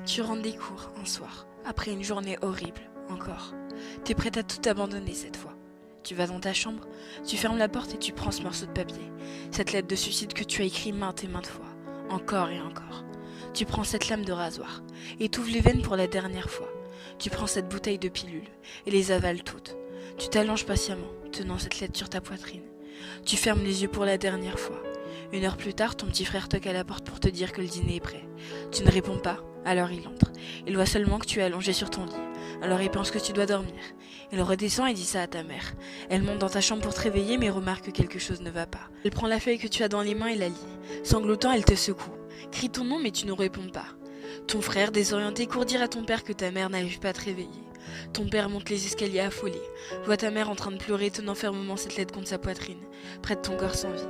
Tu rentres des cours un soir, après une journée horrible, encore. T'es prête à tout abandonner cette fois. Tu vas dans ta chambre, tu fermes la porte et tu prends ce morceau de papier, cette lettre de suicide que tu as écrit maintes et maintes fois, encore et encore. Tu prends cette lame de rasoir et t'ouvres les veines pour la dernière fois. Tu prends cette bouteille de pilules et les avales toutes. Tu t'allonges patiemment, tenant cette lettre sur ta poitrine. Tu fermes les yeux pour la dernière fois. 1 heure plus tard, ton petit frère toque à la porte pour te dire que le dîner est prêt. Tu ne réponds pas, alors il entre. Il voit seulement que tu es allongé sur ton lit. Alors il pense que tu dois dormir. Il redescend et dit ça à ta mère. Elle monte dans ta chambre pour te réveiller mais remarque que quelque chose ne va pas. Elle prend la feuille que tu as dans les mains et la lit. Sanglotant, elle te secoue. Crie ton nom mais tu ne réponds pas. Ton frère, désorienté, court dire à ton père que ta mère n'arrive pas à te réveiller. Ton père monte les escaliers affolé, voit ta mère en train de pleurer, tenant fermement cette lettre contre sa poitrine, près de ton corps sans vie.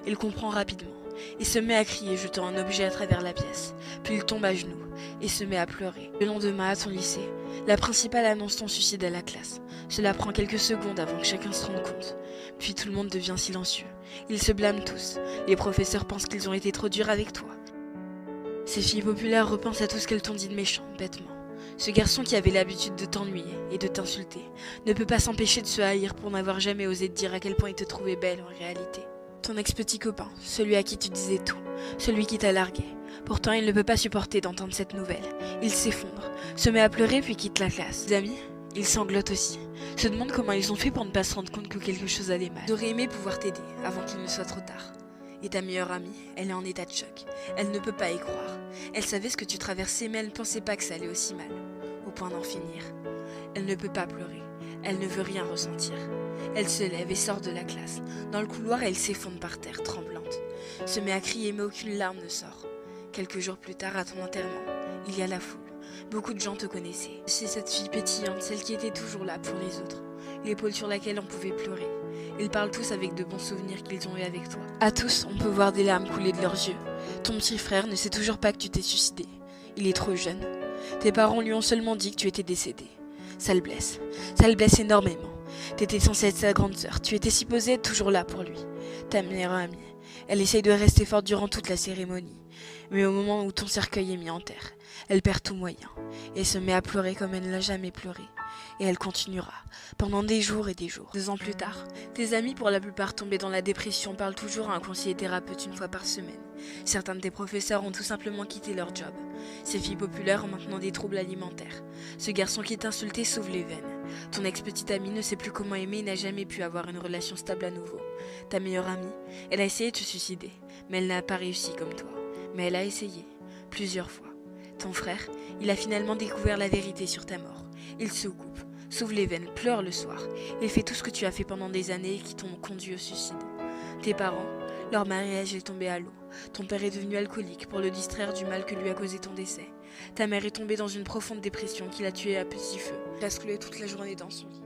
Il comprend rapidement, et se met à crier, jetant un objet à travers la pièce. Puis il tombe à genoux, et se met à pleurer. Le lendemain, à ton lycée, la principale annonce ton suicide à la classe. Cela prend quelques secondes avant que chacun se rende compte. Puis tout le monde devient silencieux. Ils se blâment tous. Les professeurs pensent qu'ils ont été trop durs avec toi. Ces filles populaires repensent à tout ce qu'elles t'ont dit de méchant, bêtement. Ce garçon qui avait l'habitude de t'ennuyer et de t'insulter ne peut pas s'empêcher de se haïr pour n'avoir jamais osé te dire à quel point il te trouvait belle en réalité. Ton ex-petit copain, celui à qui tu disais tout, celui qui t'a largué. Pourtant, il ne peut pas supporter d'entendre cette nouvelle. Il s'effondre, se met à pleurer puis quitte la classe. Les amis, ils sanglotent aussi, se demandent comment ils ont fait pour ne pas se rendre compte que quelque chose allait mal. Ils auraient aimé pouvoir t'aider avant qu'il ne soit trop tard. Et ta meilleure amie, elle est en état de choc. Elle ne peut pas y croire. Elle savait ce que tu traversais, mais elle ne pensait pas que ça allait aussi mal, au point d'en finir. Elle ne peut pas pleurer. Elle ne veut rien ressentir. Elle se lève et sort de la classe. Dans le couloir, elle s'effondre par terre, tremblante. Se met à crier, mais aucune larme ne sort. Quelques jours plus tard, à ton enterrement, il y a la foule. Beaucoup de gens te connaissaient. C'est cette fille pétillante, celle qui était toujours là pour les autres. L'épaule sur laquelle on pouvait pleurer. Ils parlent tous avec de bons souvenirs qu'ils ont eu avec toi. À tous, on peut voir des larmes couler de leurs yeux. Ton petit frère ne sait toujours pas que tu t'es suicidé. Il est trop jeune. Tes parents lui ont seulement dit que tu étais décédé. Ça le blesse. Ça le blesse énormément. T'étais censée être sa grande sœur. Tu étais supposée être toujours là pour lui. Ta meilleure amie. Elle essaye de rester forte durant toute la cérémonie. Mais au moment où ton cercueil est mis en terre, elle perd tout moyen. Et se met à pleurer comme elle ne l'a jamais pleuré. Et elle continuera, pendant des jours et des jours. 2 ans plus tard, tes amis, pour la plupart tombés dans la dépression, parlent toujours à un conseiller thérapeute 1 fois par semaine. Certains de tes professeurs ont tout simplement quitté leur job. Ces filles populaires ont maintenant des troubles alimentaires. Ce garçon qui t'insultait sauve les veines. Ton ex-petite amie ne sait plus comment aimer et n'a jamais pu avoir une relation stable à nouveau. Ta meilleure amie, elle a essayé de se suicider, mais elle n'a pas réussi comme toi. Mais elle a essayé, plusieurs fois. Ton frère, il a finalement découvert la vérité sur ta mort. Il se coupe, s'ouvre les veines, pleure le soir. Il fait tout ce que tu as fait pendant des années et qui t'ont conduit au suicide. Tes parents, leur mariage est tombé à l'eau. Ton père est devenu alcoolique pour le distraire du mal que lui a causé ton décès. Ta mère est tombée dans une profonde dépression qui l'a tuée à petit feu. Il a scrollé toute la journée dans son lit.